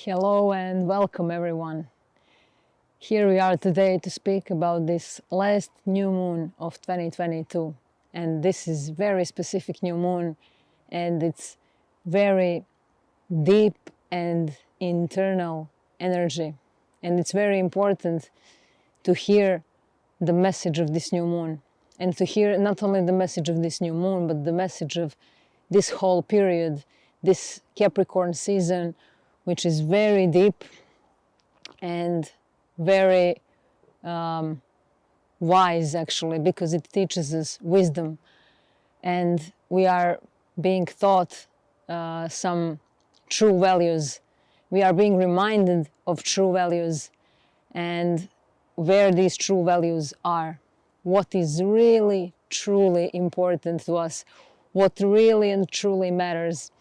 Hello and welcome everyone. Here we are today to speak about this last new moon of 2022. And this is very specific new moon, and it's very deep and internal energy. And it's very important to hear the message of this new moon, and to hear not only the message of this new moon, but the message of this whole period, this Capricorn season, which is very deep and very wise, actually, because it teaches us wisdom. And we are being taught some true values. We are being reminded of true values and where these true values are. What is really, truly important to us. What really and truly matters.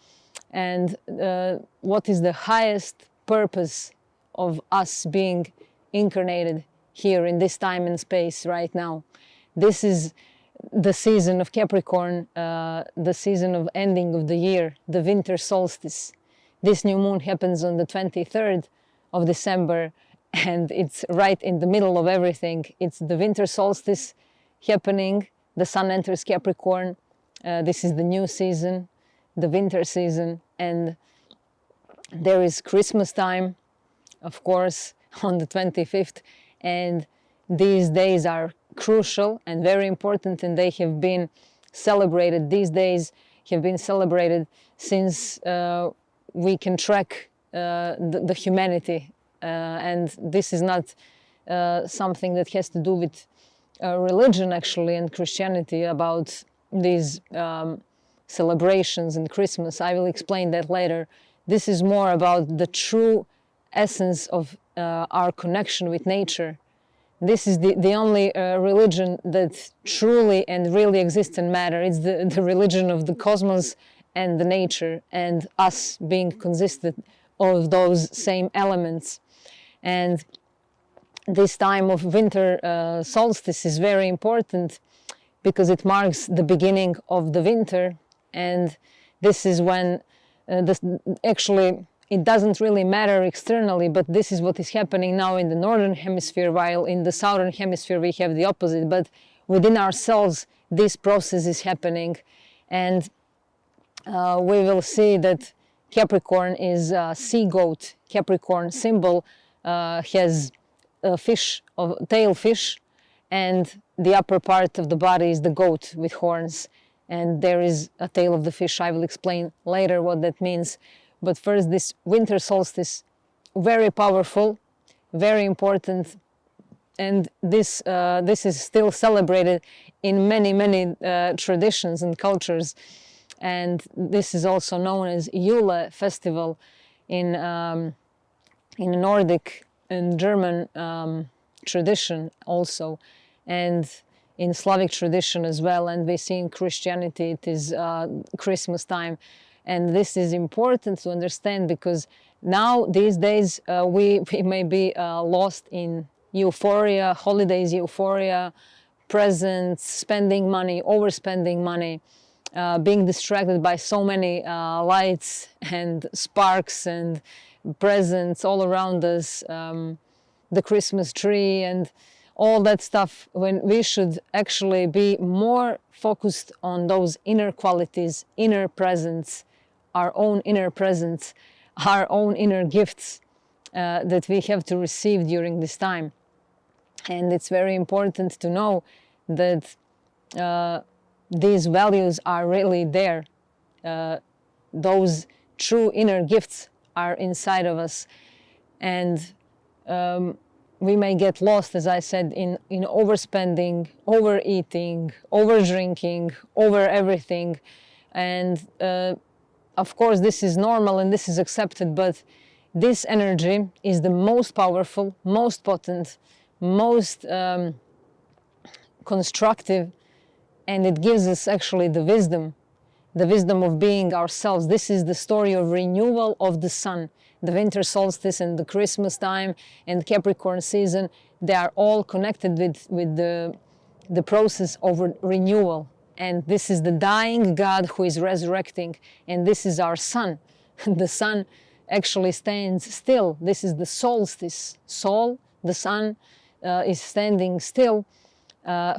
And what is the highest purpose of us being incarnated here in this time and space right now. This is the season of Capricorn, the season of ending of the year, the winter solstice. This new moon happens on the 23rd of December, and it's right in the middle of everything. It's the winter solstice happening, the sun enters Capricorn, this is the new season, the winter season, and there is Christmas time, of course, on the 25th, and these days are crucial and very important, and they have been celebrated. These days have been celebrated since we can track the humanity, and this is not something that has to do with religion, actually, and Christianity about these celebrations and Christmas. I will explain that later. This is more about the true essence of our connection with nature. This is the only religion that truly and really exists and matter. It's the religion of the cosmos and the nature, and us being consistent of those same elements. And this time of winter solstice is very important because it marks the beginning of the winter. And this is when actually it doesn't really matter externally, but this is what is happening now in the northern hemisphere, while in the southern hemisphere we have the opposite. But within ourselves this process is happening, and we will see that Capricorn is a sea goat. Capricorn symbol has a fish, tail fish, and the upper part of the body is the goat with horns. And there is a tail of the fish. I will explain later what that means. But first, this winter solstice, very powerful, very important, and this is still celebrated in many traditions and cultures. And this is also known as Yule Festival in Nordic and German tradition also, and in Slavic tradition as well, and we see in Christianity it is Christmas time. And this is important to understand because now, these days, we may be lost in euphoria, holidays euphoria, presents, spending money, overspending money, being distracted by so many lights and sparks and presents all around us, the Christmas tree and all that stuff, when we should actually be more focused on those inner qualities, inner presence, our own inner presence, our own inner gifts that we have to receive during this time. And it's very important to know that these values are really there. Those true inner gifts are inside of us. And we may get lost, as I said, in overspending, overeating, overdrinking, over everything. And of course, this is normal and this is accepted, but this energy is the most powerful, most potent, most constructive, and it gives us actually the wisdom of being ourselves. This is the story of renewal of the sun. The winter solstice and the Christmas time and Capricorn season, they are all connected with the process of renewal. And this is the dying God who is resurrecting, and this is our sun. The sun actually stands still. This is the solstice. Sol, the sun, is standing still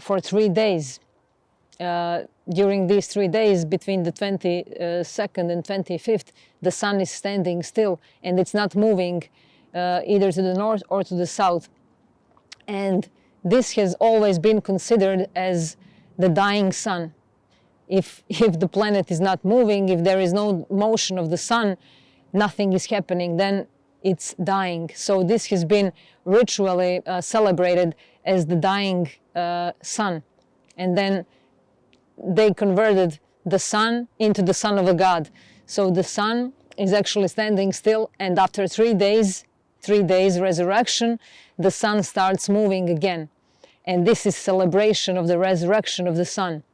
for 3 days. During these 3 days, between the 22nd and 25th, the sun is standing still, and it's not moving either to the north or to the south. And this has always been considered as the dying sun. If the planet is not moving, if there is no motion of the sun, nothing is happening, then it's dying. So this has been ritually celebrated as the dying sun. And then they converted the sun into the son of a god. So the sun is actually standing still, and after 3 days resurrection, the sun starts moving again. And this is celebration of the resurrection of the sun.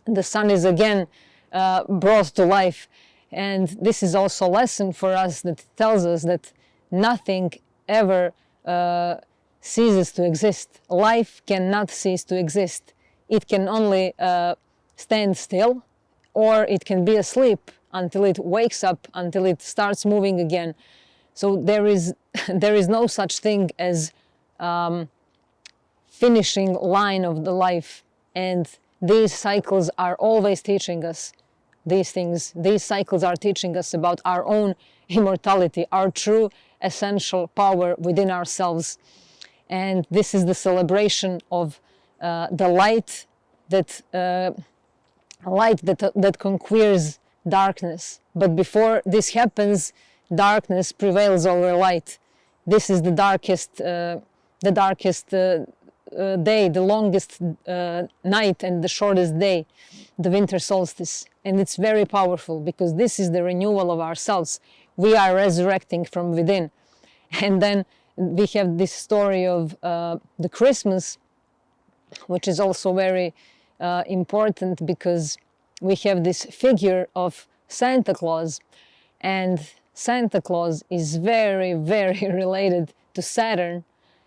The sun is again brought to life. And this is also a lesson for us that tells us that nothing ever ceases to exist. Life cannot cease to exist. It can only stand still, or it can be asleep until it wakes up, until it starts moving again. So there is no such thing as finishing line of the life. And these cycles are always teaching us these things. These cycles are teaching us about our own immortality, our true essential power within ourselves. And this is the celebration of the light that conquers darkness. But before this happens, darkness prevails over light. This is the darkest day, the longest night, and the shortest day, the winter solstice. And it's very powerful, because this is the renewal of ourselves. We are resurrecting from within. And then we have this story of the Christmas, which is also very important, because we have this figure of Santa Claus, and Santa Claus is very, very related to Saturn,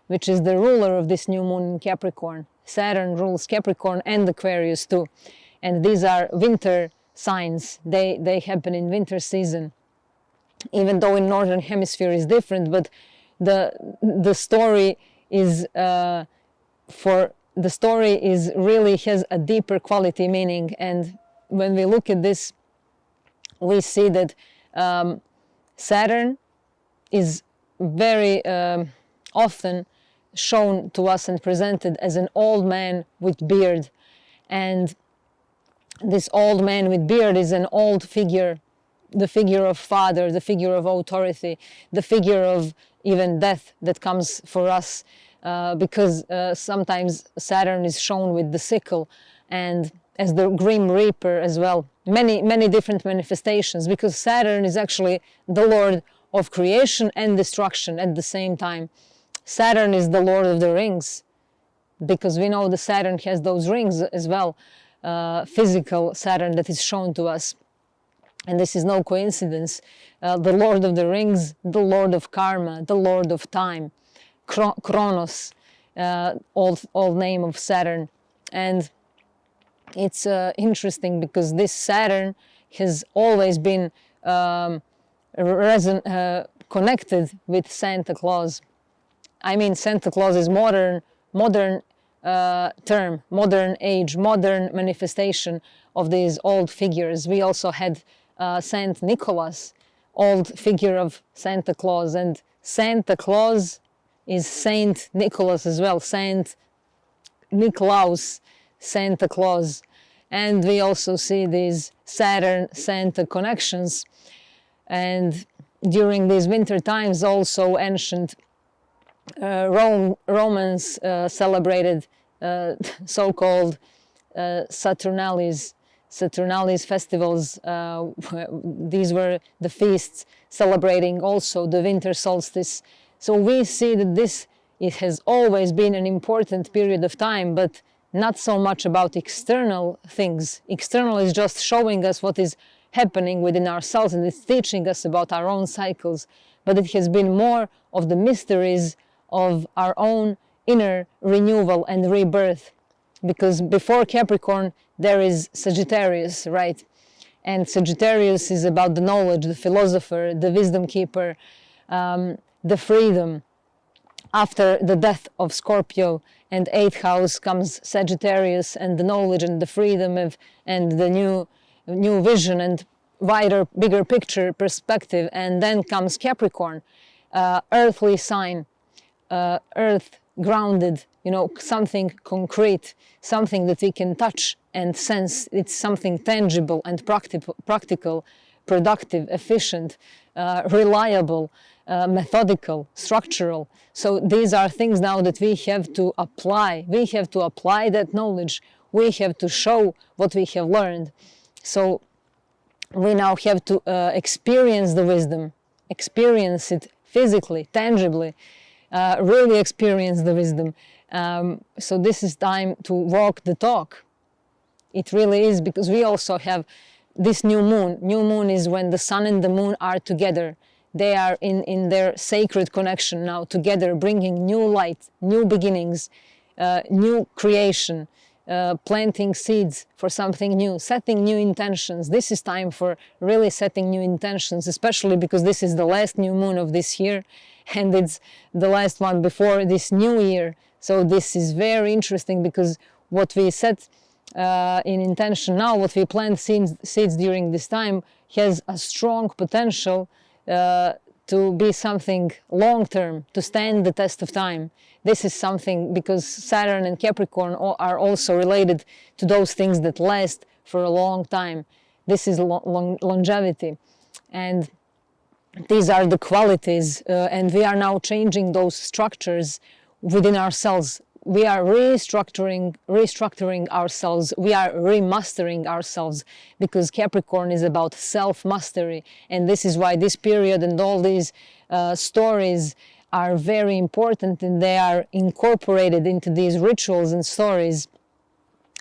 which is the ruler of this new moon in Capricorn. Saturn rules Capricorn and Aquarius too. And these are winter signs. They happen in winter season. Even though in Northern Hemisphere is different, but the story is really has a deeper quality meaning. And when we look at this, we see that Saturn is very often shown to us and presented as an old man with beard. And this old man with beard is an old figure, the figure of father, the figure of authority, the figure of even death that comes for us, because sometimes Saturn is shown with the sickle and as the grim reaper as well. Many different manifestations, because Saturn is actually the lord of creation and destruction at the same time. Saturn is the Lord of the Rings, because we know the Saturn has those rings as well, physical Saturn that is shown to us. And this is no coincidence. The Lord of the Rings, the Lord of Karma, the Lord of Time, Kronos, old name of Saturn. And it's interesting, because this Saturn has always been connected with Santa Claus. I mean, Santa Claus is modern term, modern age, modern manifestation of these old figures. We also had Saint Nicholas, old figure of Santa Claus, and Santa Claus is Saint Nicholas as well, Saint Niklaus, Santa Claus. And we also see these Saturn-Santa connections. And during these winter times, also ancient Romans celebrated so-called Saturnalius festivals. These were the feasts celebrating also the winter solstice. So we see that it has always been an important period of time, but not so much about external things. External is just showing us what is happening within ourselves, and it's teaching us about our own cycles. But it has been more of the mysteries of our own inner renewal and rebirth. Because before Capricorn, there is Sagittarius, right? And Sagittarius is about the knowledge, the philosopher, the wisdom keeper, the freedom. After the death of Scorpio and 8th house comes Sagittarius and the knowledge and the freedom and the new vision and wider, bigger picture perspective. And then comes Capricorn, earthly sign, earth, grounded, something concrete, something that we can touch and sense. It's something tangible and practical, productive, efficient, reliable, methodical, structural. So these are things now that we have to apply. We have to apply that knowledge. We have to show what we have learned. So we now have to experience the wisdom, experience it physically, tangibly, really experience the wisdom. So this is time to walk the talk. It really is, because we also have this new moon. New moon is when the sun and the moon are together. They are in their sacred connection now together, bringing new light, new beginnings, new creation, planting seeds for something new, setting new intentions. This is time for really setting new intentions, especially because this is the last new moon of this year and it's the last one before this new year. So this is very interesting, because what we set in intention now, what we plant seeds during this time, has a strong potential to be something long-term, to stand the test of time. This is something, because Saturn and Capricorn are also related to those things that last for a long time. This is longevity. And these are the qualities, and we are now changing those structures within ourselves. We are restructuring ourselves. We are remastering ourselves, because Capricorn is about self-mastery. And this is why this period and all these stories are very important, and they are incorporated into these rituals and stories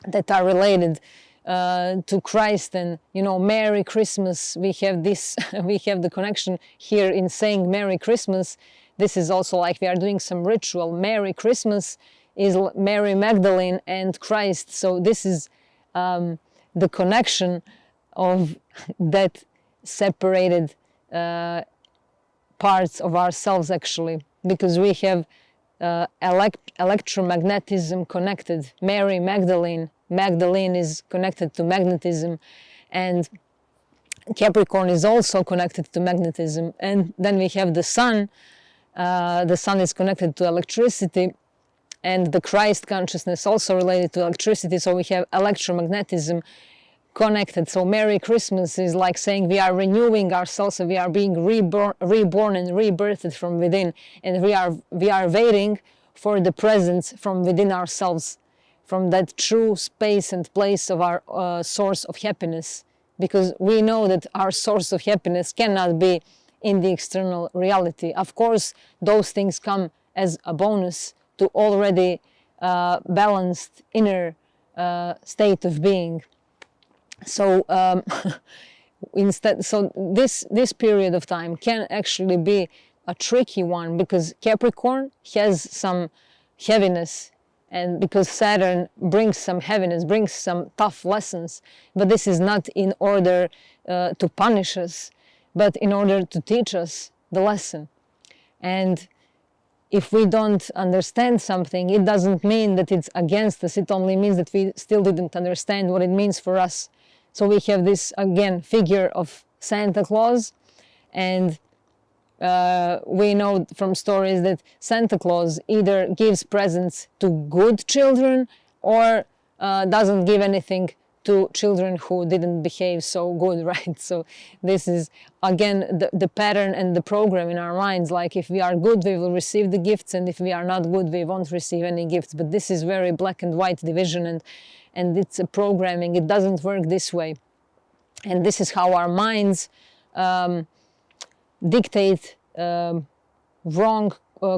that are related to Christ. And Merry Christmas, we have this we have the connection here in saying Merry Christmas. This is also like we are doing some ritual. Merry Christmas is Mary Magdalene and Christ. So this is the connection of that separated parts of ourselves, actually, because we have electromagnetism connected. Mary Magdalene is connected to magnetism, and Capricorn is also connected to magnetism. And then we have the sun. The sun is connected to electricity, and the Christ consciousness also related to electricity. So we have electromagnetism connected. So Merry Christmas is like saying we are renewing ourselves, and we are being reborn and rebirthed from within, and we are waiting for the presence from within ourselves, from that true space and place of our source of happiness, because we know that our source of happiness cannot be in the external reality. Of course, those things come as a bonus to already balanced inner state of being. So this period of time can actually be a tricky one, because Capricorn has some heaviness, and because Saturn brings some heaviness, brings some tough lessons. But this is not in order to punish us, but in order to teach us the lesson. And if we don't understand something, it doesn't mean that it's against us. It only means that we still didn't understand what it means for us. So we have this, again, figure of Santa Claus, and we know from stories that Santa Claus either gives presents to good children or doesn't give anything to children who didn't behave so good, right? So this is, again, the pattern and the program in our minds. Like, if we are good, we will receive the gifts, and if we are not good, we won't receive any gifts. But this is very black and white division, and it's a programming. It doesn't work this way. And this is how our minds dictate wrong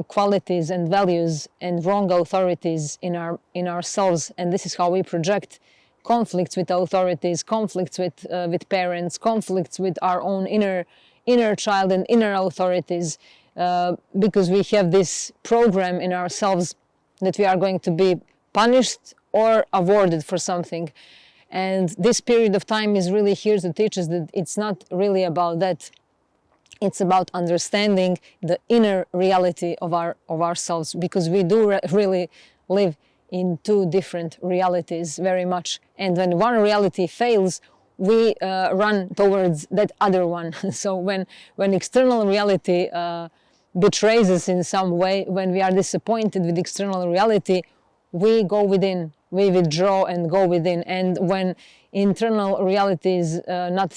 qualities and values and wrong authorities in ourselves. And this is how we project conflicts with authorities, conflicts with parents, conflicts with our own inner child and inner authorities, because we have this program in ourselves that we are going to be punished or awarded for something. And this period of time is really here to teach us that it's not really about that. It's about understanding the inner reality of ourselves, because we do really live in two different realities very much. And when one reality fails, we run towards that other one. So when external reality betrays us in some way, when we are disappointed with external reality, we go within, we withdraw and go within. And when internal reality is not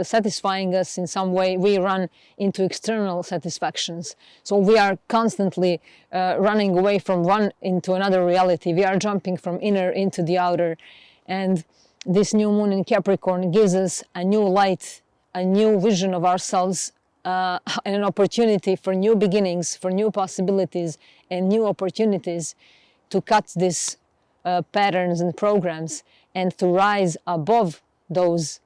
satisfying us in some way, we run into external satisfactions. So we are constantly running away from one into another reality. We are jumping from inner into the outer. And this new moon in Capricorn gives us a new light, a new vision of ourselves, and an opportunity for new beginnings, for new possibilities and new opportunities to cut these patterns and programs and to rise above those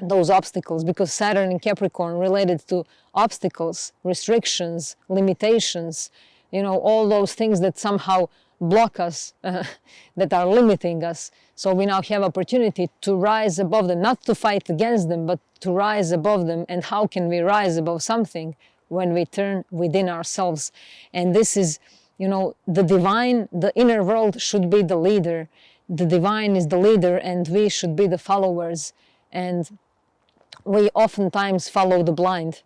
obstacles, because Saturn in Capricorn related to obstacles, restrictions, limitations, all those things that somehow block us, that are limiting us. So we now have opportunity to rise above them, not to fight against them, but to rise above them. And how can we rise above something? When we turn within ourselves. And this is, the divine, the inner world should be the leader. The divine is the leader and we should be the followers. And we oftentimes follow the blind,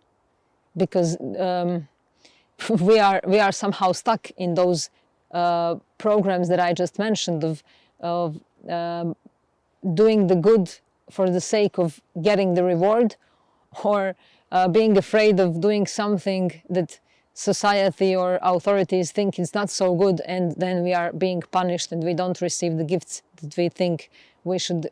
because we are somehow stuck in those programs that I just mentioned of doing the good for the sake of getting the reward, or being afraid of doing something that society or authorities think is not so good, and then we are being punished and we don't receive the gifts that we think we should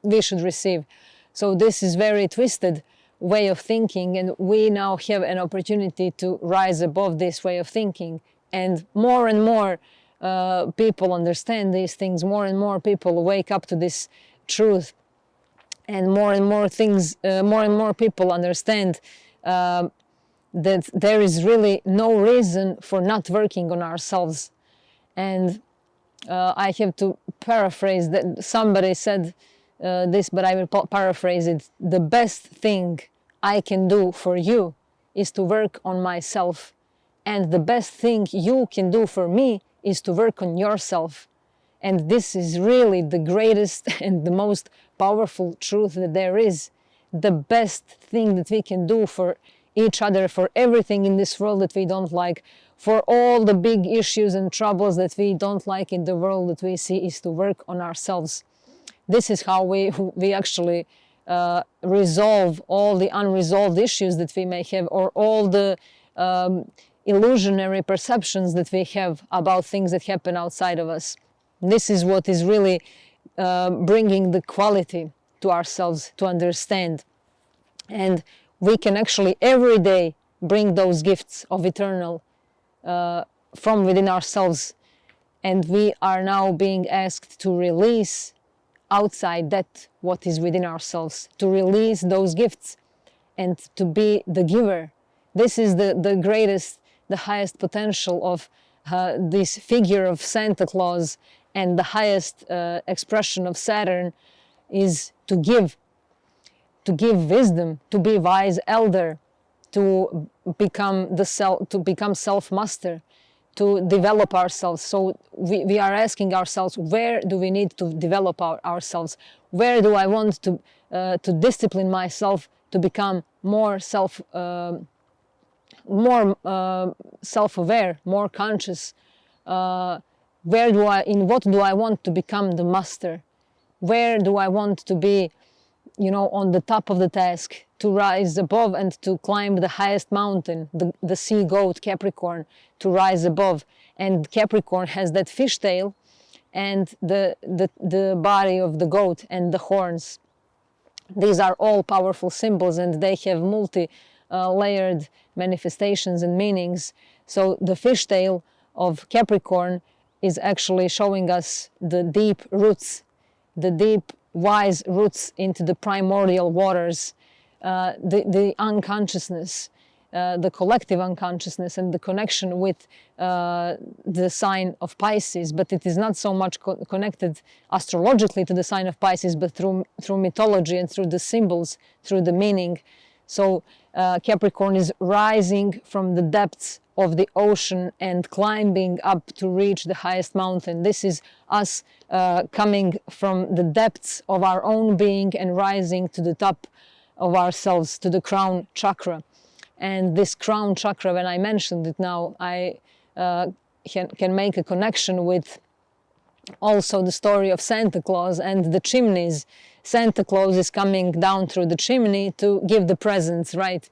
receive. So this is very twisted way of thinking, and we now have an opportunity to rise above this way of thinking. And more people understand these things, more and more people wake up to this truth, and more things, more and more people understand that there is really no reason for not working on ourselves. And I have to paraphrase that. Somebody said this, but I will paraphrase it. The best thing I can do for you is to work on myself. And the best thing you can do for me is to work on yourself. And this is really the greatest and the most powerful truth that there is. The best thing that we can do for each other, for everything in this world that we don't like, for all the big issues and troubles that we don't like in the world that we see, is to work on ourselves. This is how we actually resolve all the unresolved issues that we may have, or all the illusionary perceptions that we have about things that happen outside of us. This is what is really bringing the quality to ourselves to understand. And we can actually every day bring those gifts of eternal from within ourselves. And we are now being asked to release outside that what is within ourselves, to release those gifts and to be the giver. This is the greatest, the highest potential of this figure of Santa Claus, and the highest expression of Saturn is to give wisdom, to be wise elder, to become self-master, to develop ourselves. So we are asking ourselves, where do we need to develop ourselves? Where do I want to discipline myself to become more self-aware, more conscious? In what do I want to become the master? Where do I want to be, on the top of the task, to rise above and to climb the highest mountain, the sea goat Capricorn, to rise above. And Capricorn has that fishtail and the body of the goat and the horns. These are all powerful symbols, and they have multi-layered manifestations and meanings. So the fishtail of Capricorn is actually showing us the deep roots, the deep wise roots into the primordial waters, the unconsciousness, the collective unconsciousness and the connection with the sign of Pisces, but it is not so much connected astrologically to the sign of Pisces, but through mythology and through the symbols, through the meaning. So Capricorn is rising from the depths of the ocean and climbing up to reach the highest mountain. This is us coming from the depths of our own being and rising to the top of ourselves, to the Crown Chakra. And this Crown Chakra, when I mentioned it now, I can make a connection with also the story of Santa Claus and the chimneys. Santa Claus is coming down through the chimney to give the presents, right?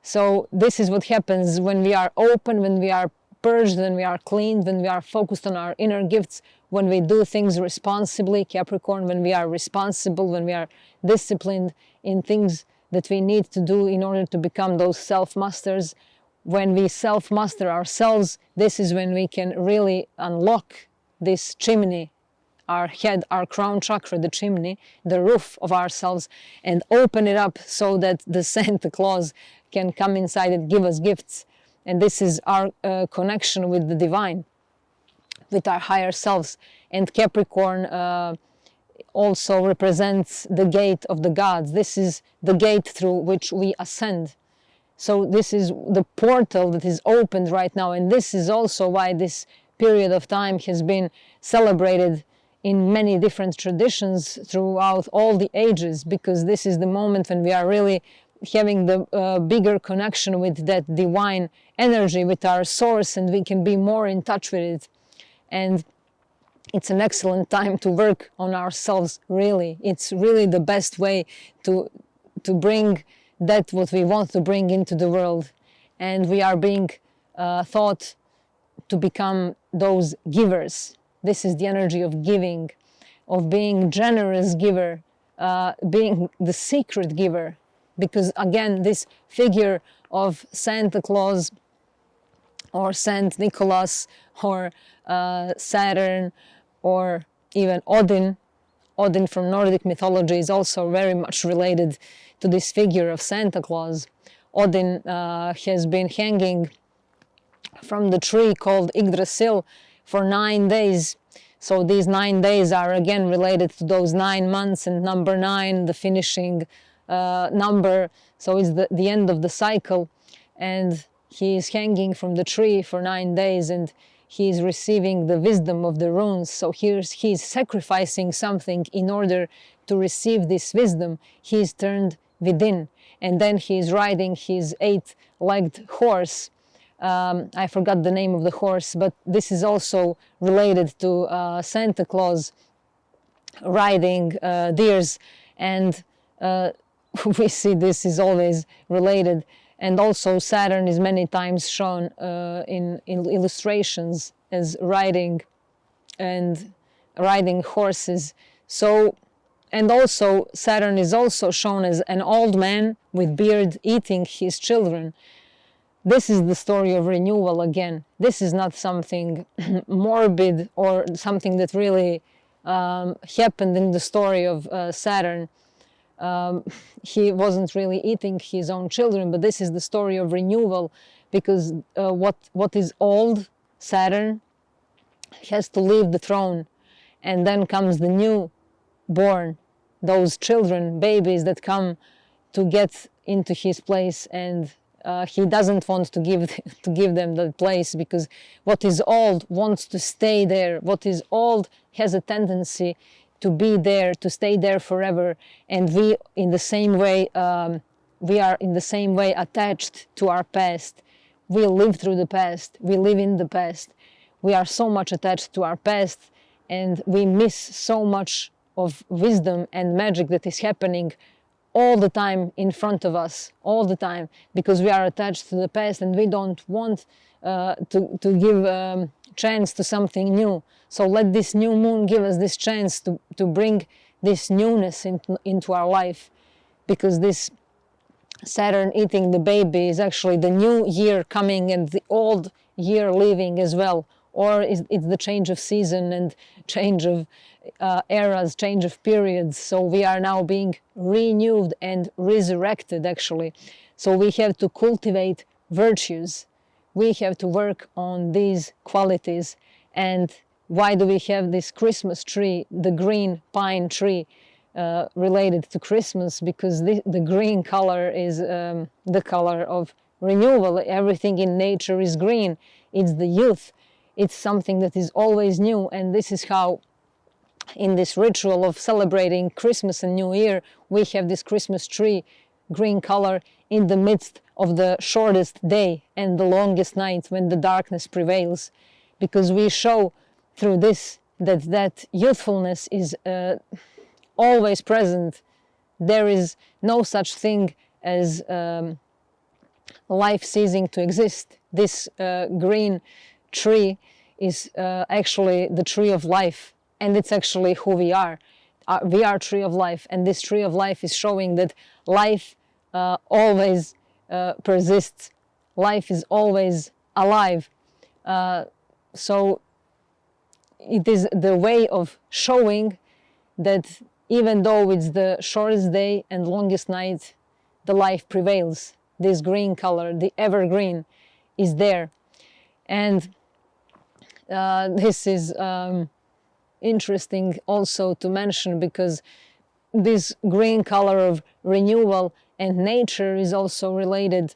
So this is what happens when we are open, when we are purged, when we are cleaned, when we are focused on our inner gifts, when we do things responsibly, Capricorn, when we are responsible, when we are disciplined in things that we need to do in order to become those self-masters. When we self-master ourselves, this is when we can really unlock this chimney, our head, our crown chakra, the chimney, the roof of ourselves, and open it up so that the Santa Claus can come inside and give us gifts. And this is our connection with the divine, with our higher selves. And Capricorn also represents the gate of the gods. This is the gate through which we ascend. So this is the portal that is opened right now, and this is also why this period of time has been celebrated in many different traditions throughout all the ages, because this is the moment when we are really having the bigger connection with that divine energy, with our source, and we can be more in touch with it. And it's an excellent time to work on ourselves, really. It's really the best way to bring that what we want to bring into the world. And we are being taught to become those givers. This is the energy of giving, of being generous giver, being the secret giver. Because again, this figure of Santa Claus or Saint Nicholas or Saturn or even Odin from Nordic mythology is also very much related to this figure of Santa Claus. Odin has been hanging from the tree called Yggdrasil for 9 days. So these 9 days are again related to those 9 months, and number 9, the finishing number. So it's the end of the cycle, and he is hanging from the tree for 9 days, and he is receiving the wisdom of the runes. So he's sacrificing something in order to receive this wisdom. He is turned within, and then he is riding his 8-legged horse. I forgot the name of the horse, but this is also related to Santa Claus riding deers, and we see this is always related. And also Saturn is many times shown in illustrations as riding horses. So, and also Saturn is also shown as an old man with beard eating his children. This is the story of renewal again. This is not something morbid or something that really happened in the story of Saturn. He wasn't really eating his own children, but this is the story of renewal, because what is old, Saturn, has to leave the throne, and then comes the new born, those children, babies that come to get into his place, and he doesn't want to give them the place, because what is old wants to stay there. What is old has a tendency to be there, to stay there forever. And we, in the same way, we are in the same way attached to our past. We live through the past. We live in the past. We are so much attached to our past, and we miss so much of wisdom and magic that is happening all the time in front of us, all the time, because we are attached to the past, and we don't want to give chance to something new. So let this new moon give us this chance to bring this newness into our life, because this Saturn eating the baby is actually the new year coming and the old year leaving as well. or it's the change of season and change of eras, change of periods. So we are now being renewed and resurrected, actually. So we have to cultivate virtues. We have to work on these qualities. And why do we have this Christmas tree, the green pine tree, related to Christmas? Because the green color is the color of renewal. Everything in nature is green. It's the youth. It's something that is always new. And this is how, in this ritual of celebrating Christmas and New Year, we have this Christmas tree, green color, in the midst of the shortest day and the longest night, when the darkness prevails. Because we show through this that youthfulness is always present. There is no such thing as life ceasing to exist. This green tree is actually the tree of life, and it's actually who we are. We are tree of life, and this tree of life is showing that life always persists. Life is always alive. So it is the way of showing that even though it's the shortest day and longest night, the life prevails. This green color, the evergreen, is there. And this is interesting also to mention, because this green color of renewal and nature is also related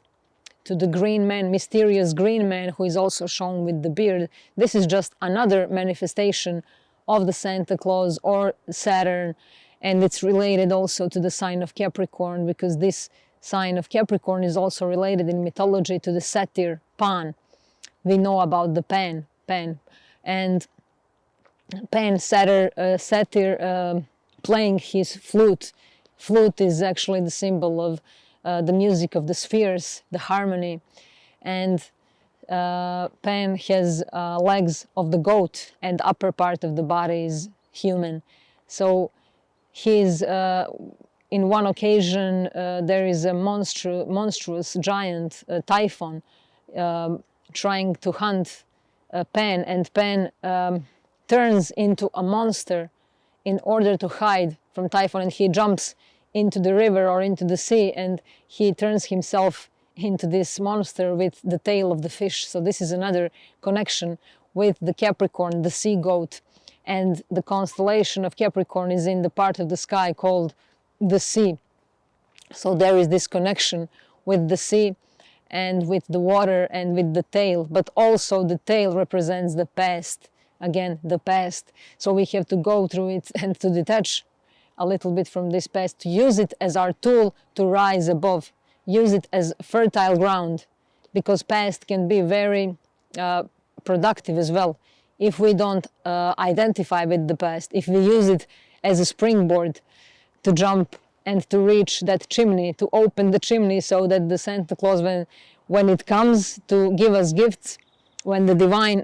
to the green man, mysterious green man, who is also shown with the beard. This is just another manifestation of the Santa Claus or Saturn, and it's related also to the sign of Capricorn, because this sign of Capricorn is also related in mythology to the satyr Pan. We know about the Pan, and Pan, satyr playing his flute. Flute is actually the symbol of the music of the spheres, the harmony. And Pan has legs of the goat, and upper part of the body is human. So he's, in one occasion, there is a monstrous giant, Typhon, trying to hunt Pan, and Pan turns into a monster in order to hide from Typhon, and he jumps into the river or into the sea, and he turns himself into this monster with the tail of the fish. So this is another connection with the Capricorn, the sea goat, and the constellation of Capricorn is in the part of the sky called the sea. So there is this connection with the sea and with the water and with the tail, but also the tail represents the past. Again, the past. So we have to go through it and to detach a little bit from this past, to use it as our tool to rise above, use it as fertile ground, because past can be very productive as well. If we don't identify with the past, if we use it as a springboard to jump and to reach that chimney, to open the chimney, so that the Santa Claus, when it comes to give us gifts, when the divine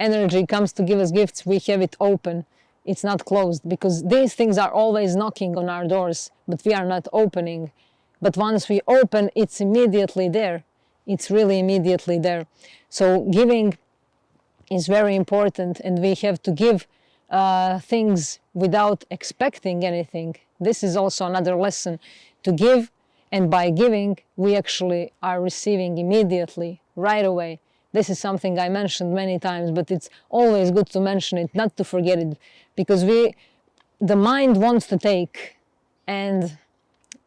energy comes to give us gifts, we have it open. It's not closed, because these things are always knocking on our doors, but we are not opening. But once we open, it's immediately there. It's really immediately there. So giving is very important, and we have to give things without expecting anything. This is also another lesson, to give, and by giving, we actually are receiving immediately, right away. This is something I mentioned many times, but it's always good to mention it, not to forget it, because the mind wants to take and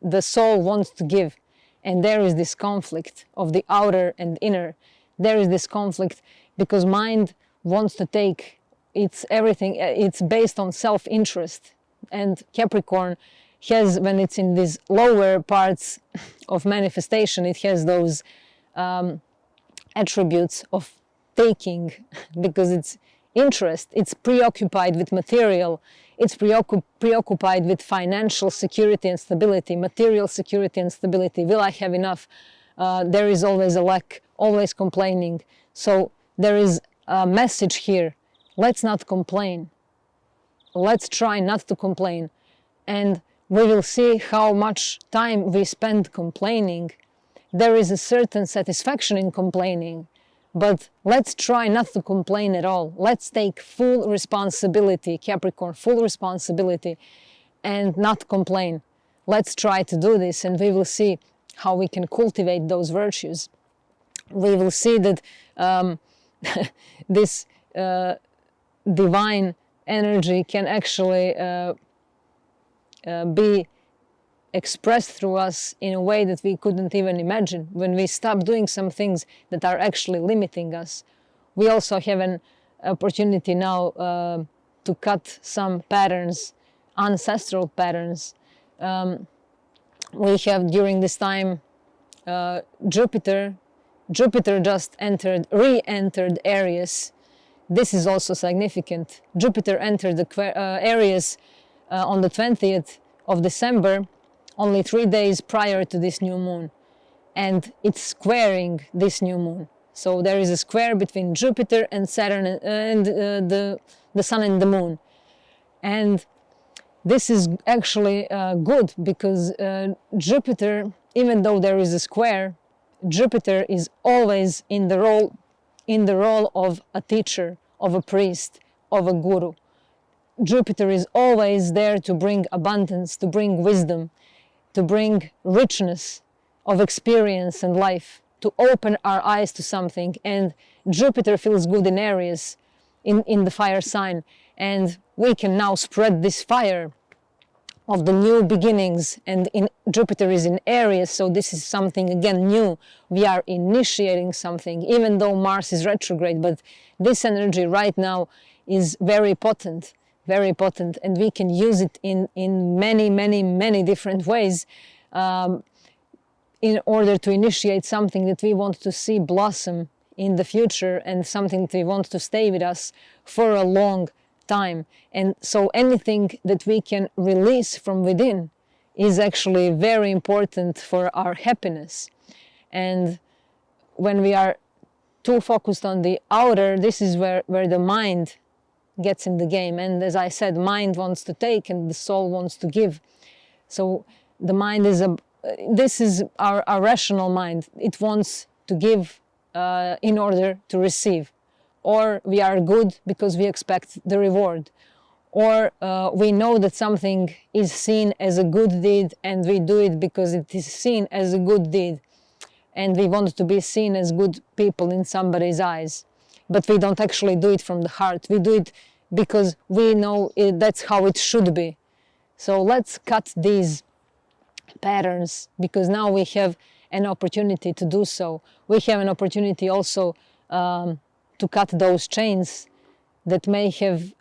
the soul wants to give, and there is this conflict of the outer and inner. There is this conflict because mind wants to take. It's everything. It's based on self-interest, and Capricorn has, when it's in these lower parts of manifestation, it has those attributes of taking, because it's interest, it's preoccupied with material, it's preoccupied with financial security and stability, material security and stability. Will I have enough? There is always a lack, always complaining. So there is a message here. Let's not complain. Let's try not to complain. And we will see how much time we spend complaining. There is a certain satisfaction in complaining, but let's try not to complain at all. Let's take full responsibility, Capricorn, full responsibility, and not complain. Let's try to do this, and we will see how we can cultivate those virtues. We will see that this divine energy can actually be expressed through us in a way that we couldn't even imagine. When we stop doing some things that are actually limiting us, we also have an opportunity now to cut some patterns, ancestral patterns. We have during this time Jupiter just re-entered Aries. This is also significant. Jupiter entered the Aries on the 20th of December, only 3 days prior to this new moon, and it's squaring this new moon. So there is a square between Jupiter and Saturn and the Sun and the Moon, and this is actually good because Jupiter, even though there is a square, Jupiter is always in the role of a teacher, of a priest, of a guru. Jupiter is always there to bring abundance, to bring wisdom, to bring richness of experience and life, to open our eyes to something. And Jupiter feels good in Aries, in the fire sign. And we can now spread this fire of the new beginnings. And Jupiter is in Aries, so this is something again new. We are initiating something, even though Mars is retrograde. But this energy right now is very potent, and we can use it in many different ways in order to initiate something that we want to see blossom in the future, and something that we want to stay with us for a long time. And so anything that we can release from within is actually very important for our happiness. And when we are too focused on the outer, this is where the mind gets in the game. And as I said, mind wants to take and the soul wants to give. So the mind is this is our rational mind. It wants to give in order to receive. Or we are good because we expect the reward. Or we know that something is seen as a good deed and we do it because it is seen as a good deed. And we want to be seen as good people in somebody's eyes. But we don't actually do it from the heart. We do it because we know that's how it should be. So let's cut these patterns, because now we have an opportunity to do so. We have an opportunity also to cut those chains that may have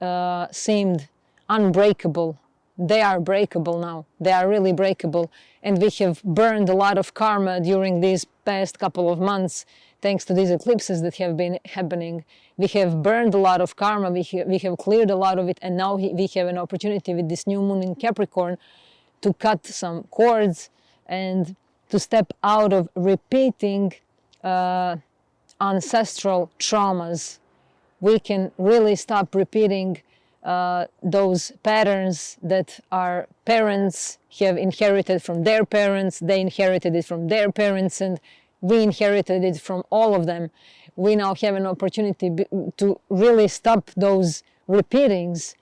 seemed unbreakable. They are breakable now. They are really breakable. And we have burned a lot of karma during these past couple of months, thanks to these eclipses that have been happening. We have burned a lot of karma, we have cleared a lot of it, and now we have an opportunity with this new moon in Capricorn to cut some cords and to step out of repeating ancestral traumas. We can really stop repeating those patterns that our parents have inherited from their parents, they inherited it from their parents, and we inherited it from all of them. We now have an opportunity to really stop those repeatings,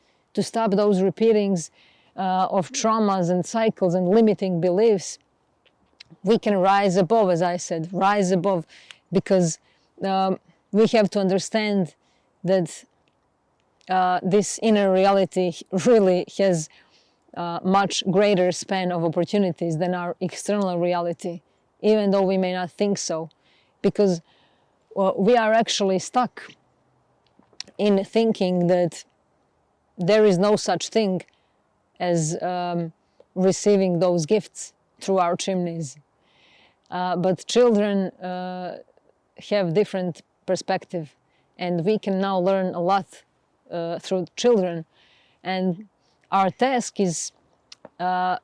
of traumas and cycles and limiting beliefs. We can rise above, as I said, rise above, because we have to understand that this inner reality really has much greater span of opportunities than our external reality, even though we may not think so, because we are actually stuck in thinking that there is no such thing as receiving those gifts through our chimneys. But children have different perspective, and we can now learn a lot through children. And our task is to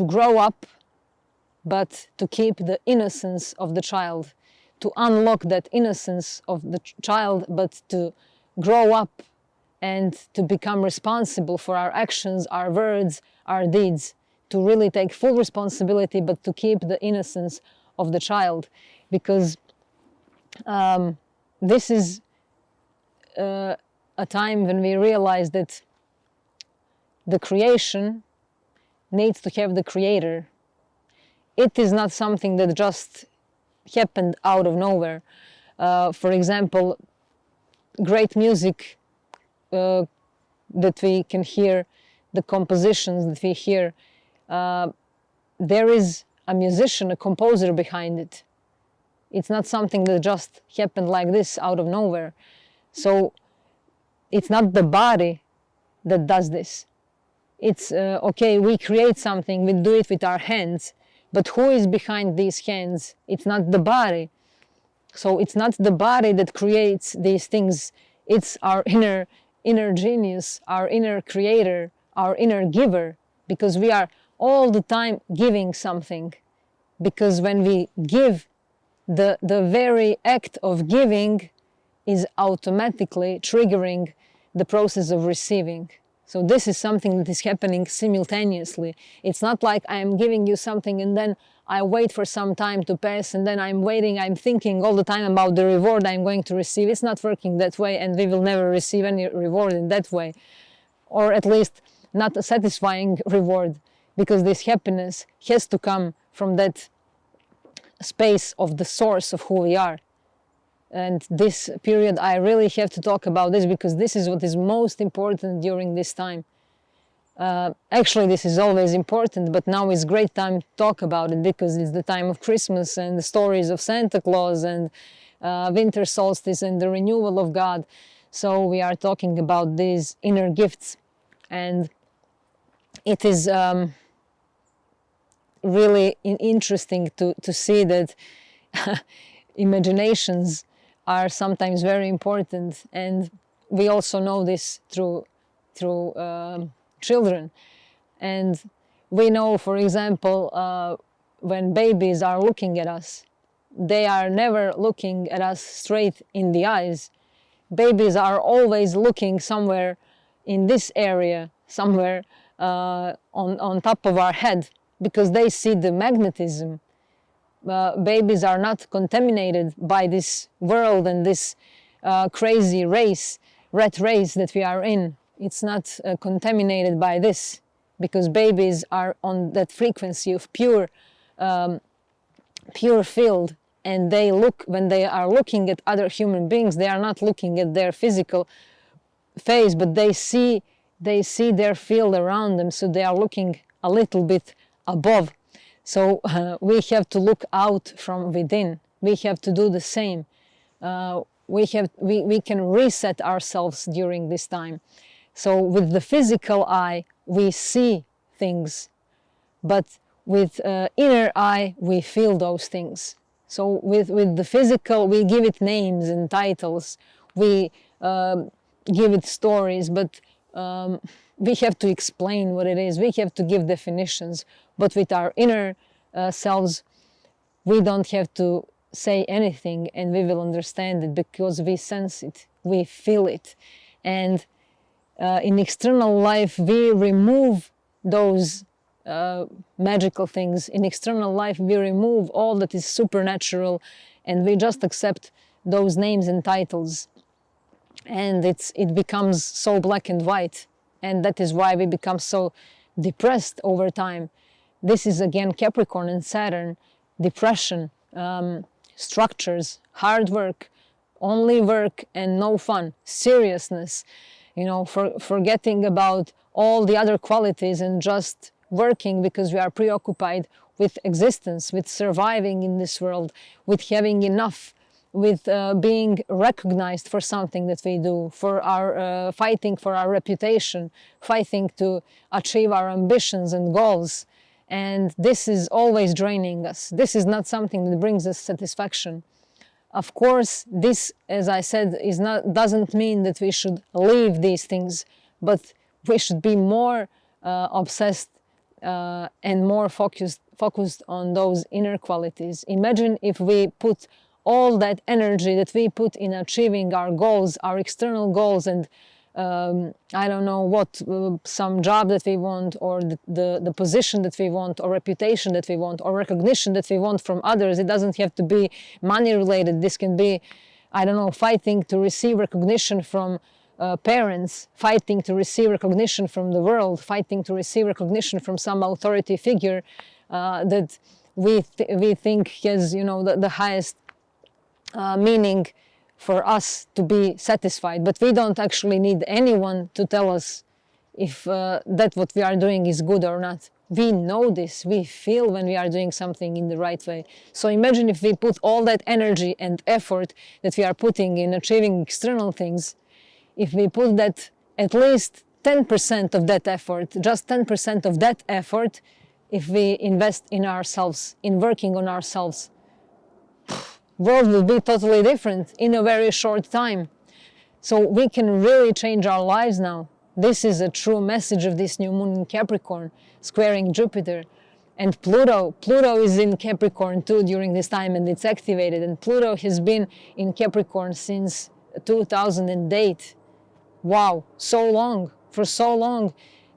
grow up, but to keep the innocence of the child, to unlock that innocence of the child, but to grow up and to become responsible for our actions, our words, our deeds, to really take full responsibility, but to keep the innocence of the child. Because this is a time when we realize that the creation needs to have the creator. It is not something that just happened out of nowhere. For example, great music that we can hear, the compositions that we hear, there is a musician, a composer behind it. It's not something that just happened like this out of nowhere. So it's not the body that does this. It's okay, we create something, we do it with our hands, but who is behind these hands? It's not the body. So it's not the body that creates these things. It's our inner genius, our inner creator, our inner giver, because we are all the time giving something. Because when we give, the very act of giving is automatically triggering the process of receiving. So this is something that is happening simultaneously. It's not like I am giving you something and then I wait for some time to pass and then I'm waiting, I'm thinking all the time about the reward I'm going to receive. It's not working that way, and we will never receive any reward in that way. Or at least not a satisfying reward, because this happiness has to come from that space of the source of who we are. And this period, I really have to talk about this, because this is what is most important during this time. Actually, this is always important, but now is great time to talk about it, because it's the time of Christmas and the stories of Santa Claus and winter solstice and the renewal of God. So we are talking about these inner gifts, and it is really interesting to see that imaginations are sometimes very important, and we also know this through children. And we know, for example, when babies are looking at us, they are never looking at us straight in the eyes. Babies are always looking somewhere in this area, somewhere on top of our head, because they see the magnetism. Babies are not contaminated by this world and this crazy rat race that we are in. It's not contaminated by this, because babies are on that frequency of pure field, and they look, when they are looking at other human beings, they are not looking at their physical face, but they see their field around them, so they are looking a little bit above. So we have to look out from within. We have to do the same. We can reset ourselves during this time. So with the physical eye, we see things, but with inner eye, we feel those things. So with the physical, we give it names and titles. We give it stories, but we have to explain what it is. We have to give definitions. But with our inner selves, we don't have to say anything, and we will understand it, because we sense it, we feel it. And in external life, we remove those magical things. In external life, we remove all that is supernatural, and we just accept those names and titles. And it becomes so black and white, and that is why we become so depressed over time. This is again Capricorn and Saturn, depression, structures, hard work, only work and no fun, seriousness, forgetting about all the other qualities and just working because we are preoccupied with existence, with surviving in this world, with having enough, with being recognized for something that we do, for our fighting for our reputation, fighting to achieve our ambitions and goals. And this is always draining us. This is not something that brings us satisfaction. Of course, this, as I said, doesn't mean that we should leave these things, but we should be more obsessed and more focused on those inner qualities. Imagine if we put all that energy that we put in achieving our goals, our external goals, and I don't know what, some job that we want, or the position that we want, or reputation that we want, or recognition that we want from others. It doesn't have to be money related. This can be I don't know, fighting to receive recognition from parents, fighting to receive recognition from the world, fighting to receive recognition from some authority figure that we think has, you know, the highest meaning for us to be satisfied. But we don't actually need anyone to tell us if that what we are doing is good or not. We know this, we feel when we are doing something in the right way. So imagine if we put all that energy and effort that we are putting in achieving external things, if we put that at least 10% of that effort, just 10% of that effort, if we invest in ourselves, in working on ourselves, world will be totally different in a very short time. So we can really change our lives now. This is a true message of this new moon in Capricorn, squaring Jupiter. And Pluto is in Capricorn too during this time, and it's activated. And Pluto has been in Capricorn since 2008. Wow, so long, for so long,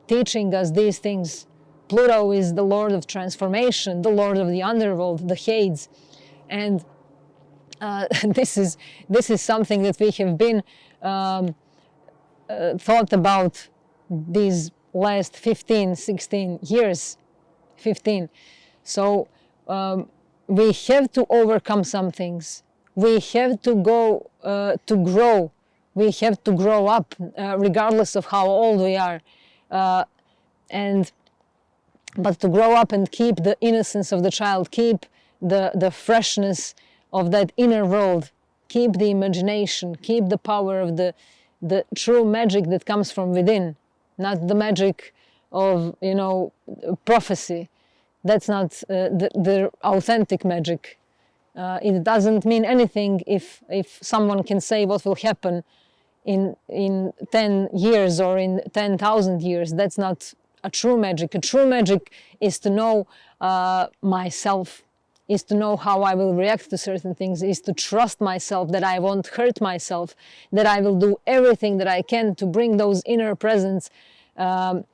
teaching us these things. Pluto is the Lord of transformation, the Lord of the underworld, the Hades. And this is something that we have been thought about these last 15, 16 years, 15. So we have to overcome some things. We have to go to grow. We have to grow up regardless of how old we are. But to grow up and keep the innocence of the child, keep the freshness of that inner world, keep the imagination, keep the power of the true magic that comes from within, not the magic of, you know, prophecy. That's not the authentic magic. It doesn't mean anything if someone can say what will happen in 10 years or in 10,000 years. That's not a true magic. A true magic is to know myself, is to know how I will react to certain things, is to trust myself that I won't hurt myself, that I will do everything that I can to bring those inner presents to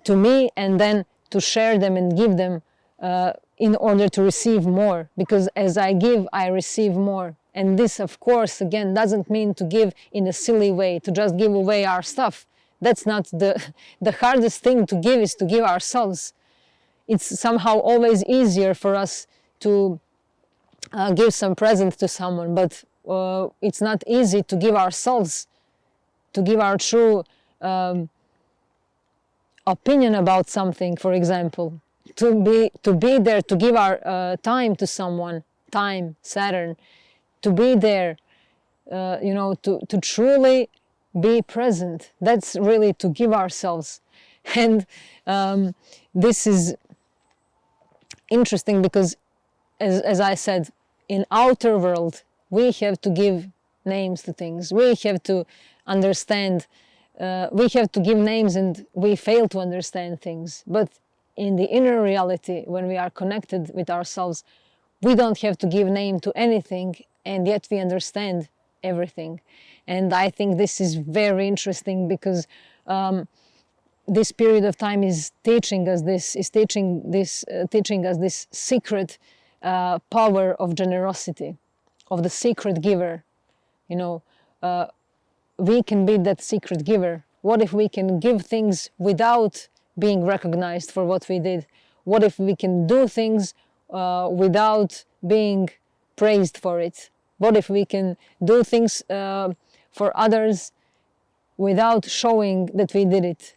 me, and then to share them and give them in order to receive more. Because as I give, I receive more. And this, of course, again, doesn't mean to give in a silly way, to just give away our stuff. That's not the hardest thing to give, is to give ourselves. It's somehow always easier for us to give some present to someone, but it's not easy to give ourselves, to give our true opinion about something, for example, to be there, to give our time to someone, time, Saturn, to be there, you know, to truly be present. That's really to give ourselves. And this is interesting because, as I said, in outer world, we have to give names to things. We have to understand, we have to give names, and we fail to understand things. But in the inner reality, when we are connected with ourselves, we don't have to give name to anything, and yet we understand everything. And I think this is very interesting because this period of time is teaching us this, teaching us this secret power of generosity, of the secret giver. You know, we can be that secret giver. What if we can give things without being recognized for what we did? What if we can do things without being praised for it? What if we can do things for others without showing that we did it?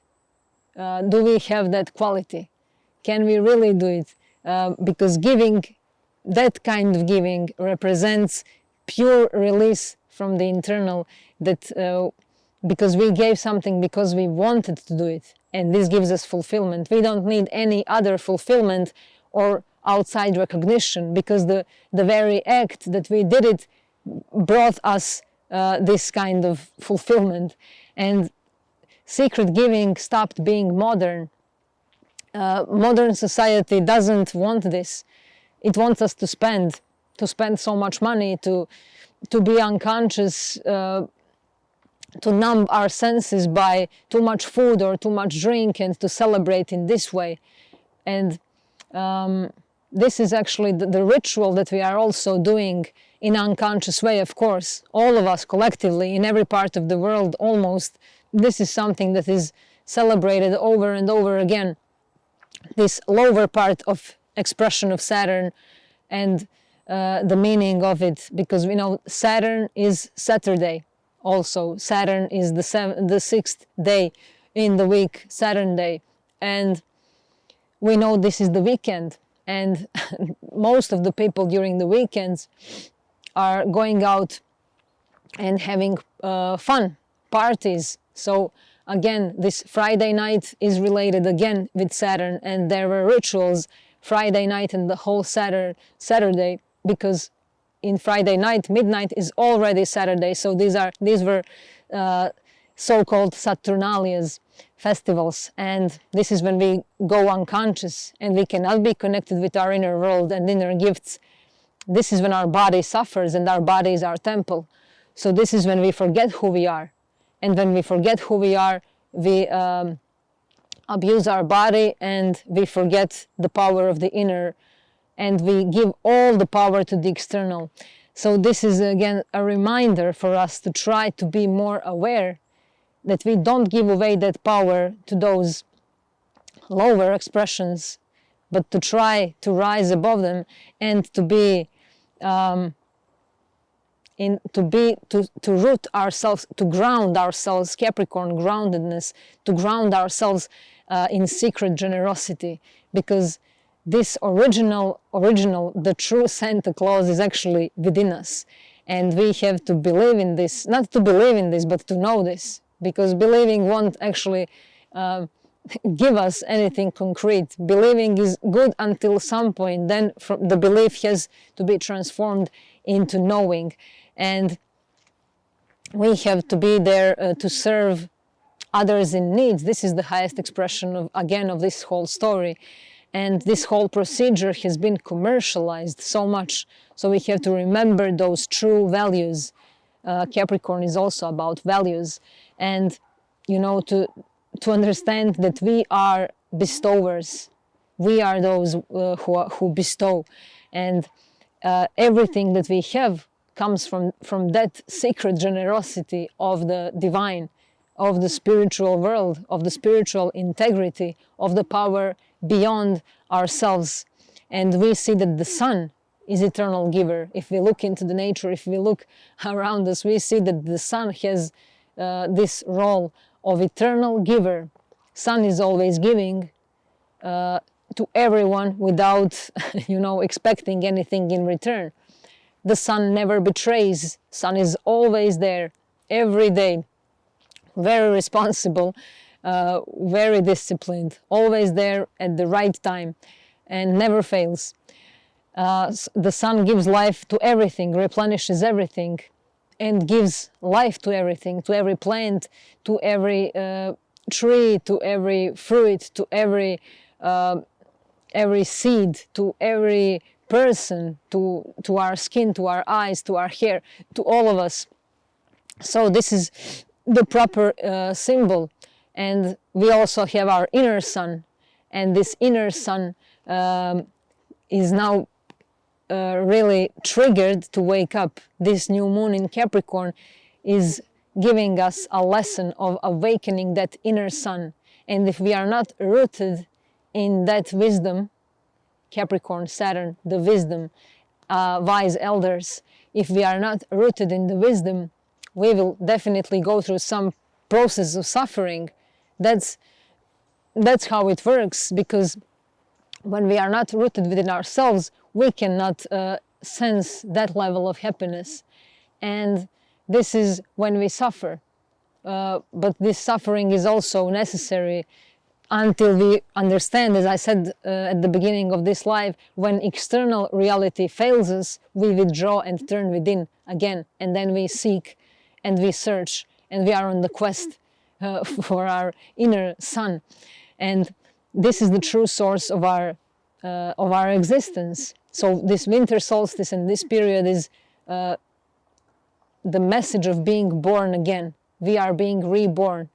Do we have that quality? Can we really do it? Because giving, that kind of giving, represents pure release from the internal, that because we gave something because we wanted to do it, and this gives us fulfillment. We don't need any other fulfillment or outside recognition, because the very act that we did it brought us this kind of fulfillment. And secret giving stopped being modern. Modern society doesn't want this. It wants us to spend so much money, to be unconscious, to numb our senses by too much food or too much drink, and to celebrate in this way. And this is actually the ritual that we are also doing in unconscious way, of course. All of us collectively, in every part of the world almost, this is something that is celebrated over and over again. This lower part of expression of Saturn and the meaning of it, because we know Saturn is Saturday. Also, Saturn is the sixth day in the week, Saturn day, and we know this is the weekend, and most of the people during the weekends are going out and having fun, parties. So again, this Friday night is related again with Saturn, and there were rituals Friday night and the whole Saturday, because in Friday night, midnight is already Saturday. So these were so-called Saturnalius festivals, and this is when we go unconscious and we cannot be connected with our inner world and inner gifts. This is when our body suffers, and our body is our temple. So this is when we forget who we are, and when we forget who we are, we abuse our body and we forget the power of the inner, and we give all the power to the external. So this is again a reminder for us to try to be more aware that we don't give away that power to those lower expressions, but to try to rise above them and to be to root ourselves, to ground ourselves, Capricorn groundedness, to ground ourselves in secret generosity, because this original, the true Santa Claus is actually within us, and we have to believe in this, not to believe in this, but to know this, because believing won't actually give us anything concrete. Believing is good until some point, then the belief has to be transformed into knowing, and we have to be there to serve others in need. This is the highest expression of, again, of this whole story. And this whole procedure has been commercialized so much, so we have to remember those true values. Capricorn is also about values, and you know, to understand that we are bestowers. We are those who bestow, and everything that we have comes from that secret generosity of the divine, of the spiritual world, of the spiritual integrity, of the power beyond ourselves. And we see that the sun is eternal giver. If we look into the nature, if we look around us, we see that the sun has this role of eternal giver. Sun is always giving to everyone without expecting anything in return. The sun never betrays. Sun is always there every day, very responsible, very disciplined, always there at the right time, and never fails. The sun gives life to everything, replenishes everything, and gives life to everything, to every plant, to every tree, to every fruit, to every seed, to every person, to our skin, to our eyes, to our hair, to all of us. So this is the proper symbol. And we also have our inner sun, and this inner sun is now really triggered to wake up. This new moon in Capricorn is giving us a lesson of awakening that inner sun. And if we are not rooted in that wisdom, Capricorn, Saturn, the wisdom, wise elders, if we are not rooted in the wisdom, we will definitely go through some process of suffering. That's how it works, because when we are not rooted within ourselves, we cannot sense that level of happiness. And this is when we suffer. But this suffering is also necessary until we understand, as I said at the beginning of this live, when external reality fails us, we withdraw and turn within again, and then we seek and we search, and we are on the quest for our inner sun. And this is the true source of our existence. So this winter solstice and this period is the message of being born again. We are being reborn.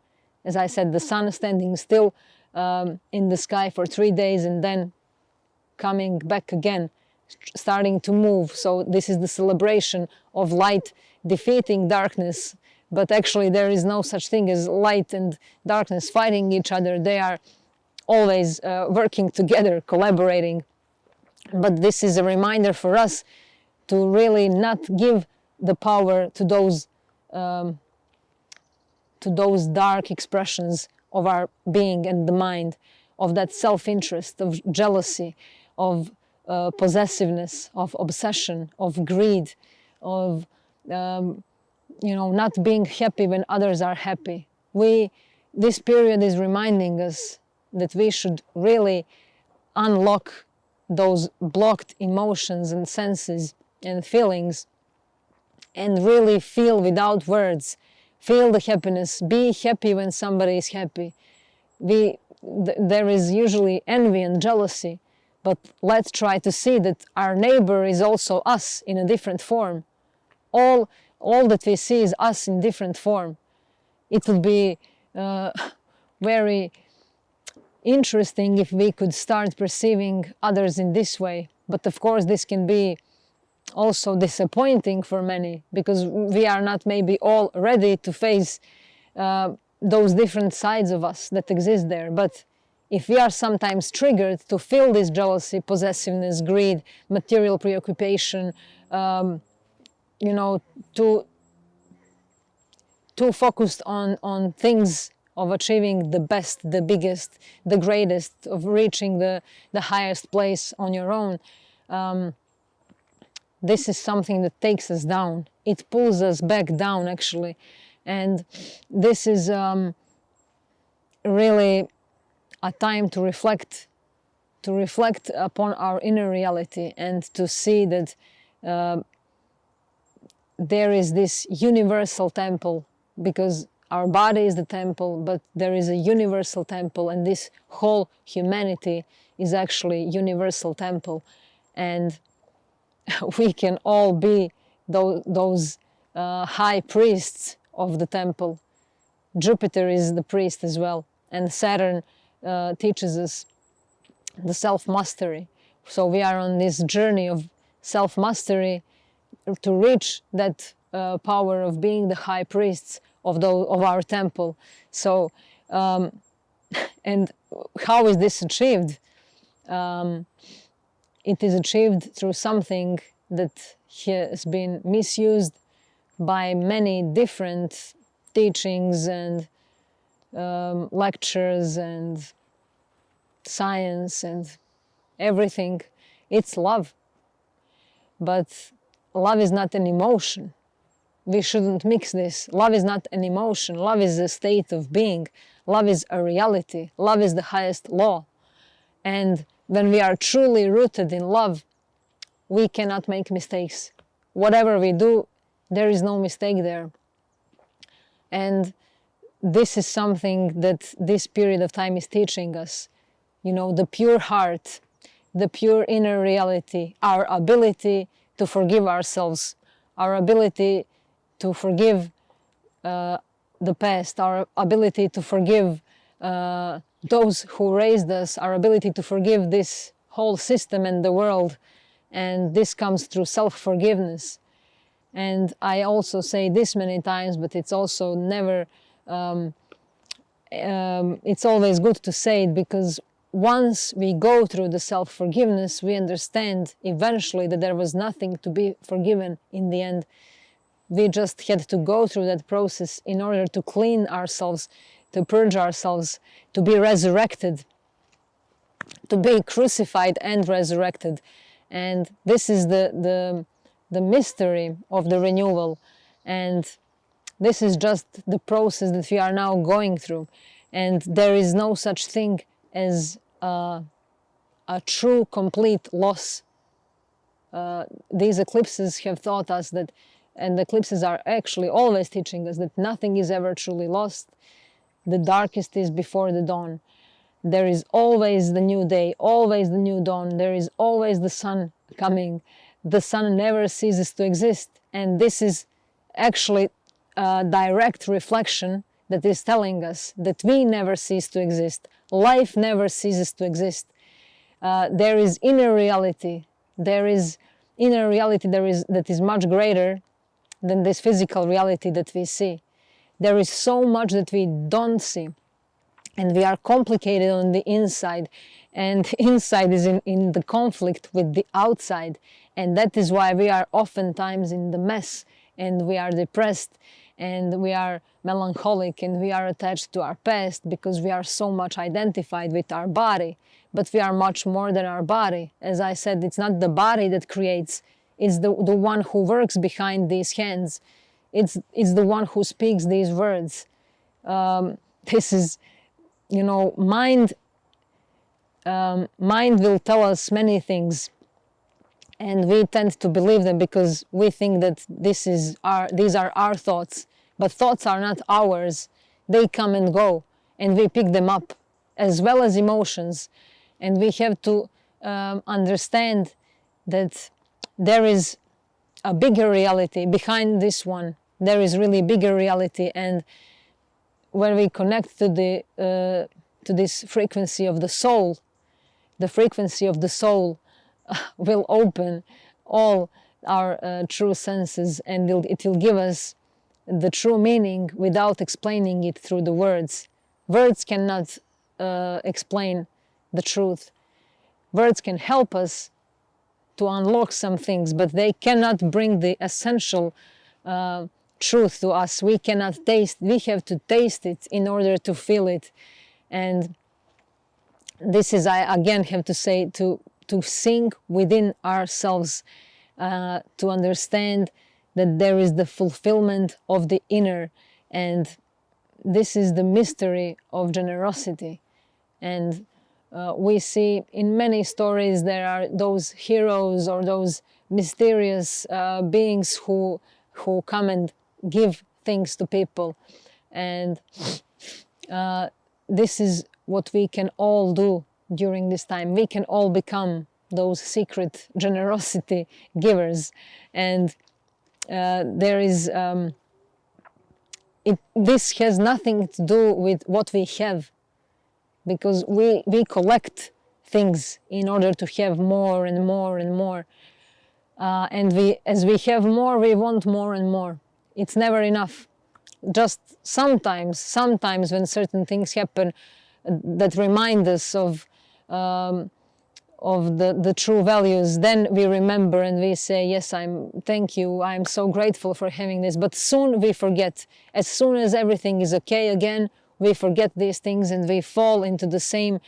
As I said, the sun standing still in the sky for 3 days and then coming back again. starting to move. So this is the celebration of light defeating darkness, but actually there is no such thing as light and darkness fighting each other. They are always working together, collaborating. But this is a reminder for us to really not give the power to those dark expressions of our being and the mind, of that self-interest, of jealousy, of possessiveness, of obsession, of greed, of not being happy when others are happy. This period is reminding us that we should really unlock those blocked emotions and senses and feelings and really feel without words. Feel the happiness. Be happy when somebody is happy. There is usually envy and jealousy, but let's try to see that our neighbor is also us in a different form. All that we see is us in different form. It would be very interesting if we could start perceiving others in this way. But of course this can be also disappointing for many, because we are not maybe all ready to face those different sides of us that exist there. But if we are sometimes triggered to feel this jealousy, possessiveness, greed, material preoccupation, too focused on things of achieving the best, the biggest, the greatest, of reaching the highest place on your own, this is something that takes us down. It pulls us back down, actually. And this is really a time to reflect upon our inner reality and to see that there is this universal temple, because our body is the temple, but there is a universal temple, and this whole humanity is actually universal temple. And we can all be those high priests of the temple. Jupiter is the priest as well, and Saturn teaches us the self-mastery. So we are on this journey of self-mastery to reach that power of being the high priests of our temple. So, and how is this achieved? It is achieved through something that has been misused by many different teachings and lectures and science and everything. It's love. But love is not an emotion. We shouldn't mix this. Love is not an emotion. Love is a state of being. Love is a reality. Love is the highest law. And when we are truly rooted in love, we cannot make mistakes. Whatever we do, there is no mistake there. And this is something that this period of time is teaching us. The pure heart, the pure inner reality, our ability to forgive ourselves, our ability to forgive the past, our ability to forgive those who raised us, our ability to forgive this whole system and the world. And this comes through self-forgiveness. And I also say this many times, but it's also never, it's always good to say it, because once we go through the self-forgiveness, we understand eventually that there was nothing to be forgiven in the end. We just had to go through that process in order to clean ourselves, to purge ourselves, to be resurrected, to be crucified and resurrected. And this is the mystery of the renewal. And this is just the process that we are now going through. And there is no such thing as a true, complete loss. These eclipses have taught us that, and the eclipses are actually always teaching us, that nothing is ever truly lost. The darkest is before the dawn. There is always the new day, always the new dawn. There is always the sun coming. The sun never ceases to exist. And this is actually a direct reflection that is telling us that we never cease to exist. Life never ceases to exist. There is inner reality. There is inner reality that is much greater than this physical reality that we see. There is so much that we don't see, and we are complicated on the inside, and inside is in the conflict with the outside, and that is why we are oftentimes in the mess, and we are depressed, and we are melancholic, and we are attached to our past, because we are so much identified with our body. But we are much more than our body. As I said, it's not the body that creates, it's the one who works behind these hands. It's the one who speaks these words. This is, you know, mind will tell us many things, and we tend to believe them because we think that these are our thoughts. But thoughts are not ours. They come and go, and we pick them up, as well as emotions. And we have to understand that there is a bigger reality behind this one. There is really bigger reality, and when we connect to this frequency of the soul, the frequency of the soul will open all our true senses, and it will give us the true meaning without explaining it through the words. Words cannot explain the truth. Words can help us to unlock some things, but they cannot bring the essential truth to us. We cannot taste, we have to taste it in order to feel it. And this is, I again have to say, to sink within ourselves, to understand that there is the fulfillment of the inner, and this is the mystery of generosity. And we see in many stories there are those heroes or those mysterious beings who come and give things to people, and this is what we can all do during this time. We can all become those secret generosity givers, and there is this has nothing to do with what we have, because we collect things in order to have more and more and more, and as we have more, we want more and more. It's never enough. Just sometimes when certain things happen that remind us of the true values, then we remember and we say, yes, thank you, I'm so grateful for having this. But soon we forget. As soon as everything is okay again, we forget these things, and we fall into the same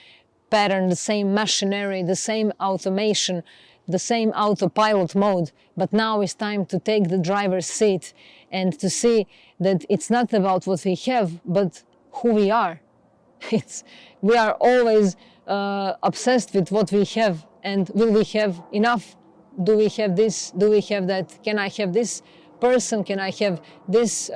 pattern, the same machinery, the same automation, the same autopilot mode. But now it's time to take the driver's seat and to see that it's not about what we have, but who we are. We are always obsessed with what we have, and will we have enough? Do we have this? Do we have that? Can I have this person? Can I have this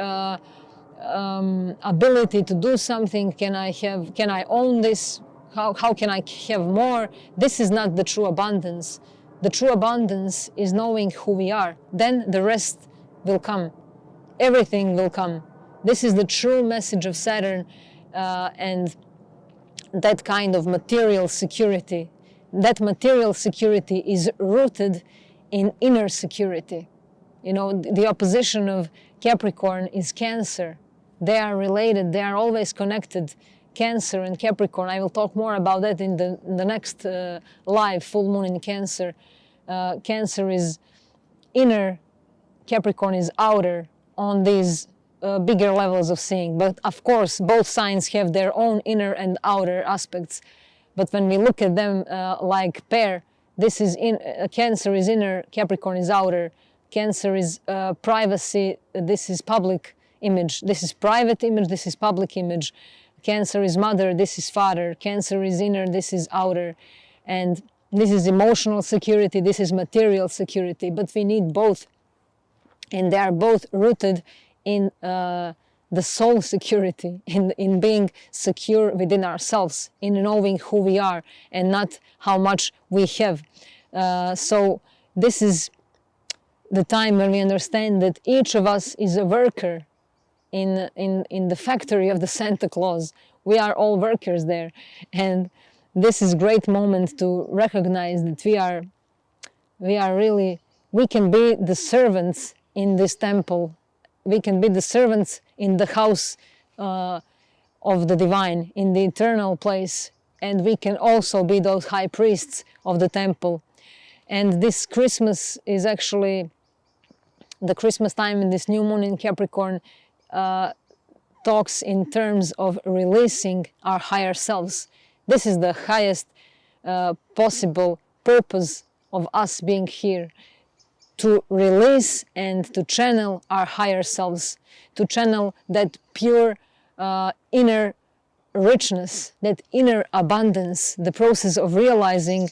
ability to do something? Can I own this? How can I have more? This is not the true abundance. The true abundance is knowing who we are. Then the rest will come. Everything will come. This is the true message of Saturn, and that kind of material security. That material security is rooted in inner security. You know, the opposition of Capricorn is Cancer. They are related, they are always connected. Cancer and Capricorn, I will talk more about that in the next live, full moon in Cancer. Cancer is inner, Capricorn is outer on these bigger levels of seeing. But of course, both signs have their own inner and outer aspects. But when we look at them like pair, this is Cancer is inner, Capricorn is outer. Cancer is privacy, this is public image. This is private image, this is public image. Cancer is mother, this is father. Cancer is inner, this is outer. And this is emotional security, this is material security. But we need both. And they are both rooted in the soul security, in being secure within ourselves, in knowing who we are and not how much we have. So this is the time when we understand that each of us is a worker in the factory of the Santa Claus. We are all workers there, and this is a great moment to recognize that we are we can be the servants in this temple. We can be the servants in the house of the divine, in the eternal place. And we can also be those high priests of the temple. And this Christmas is actually the Christmas time, in this new moon in Capricorn talks in terms of releasing our higher selves. This is the highest possible purpose of us being here, to release and to channel our higher selves, to channel that pure inner richness, that inner abundance, the process of realizing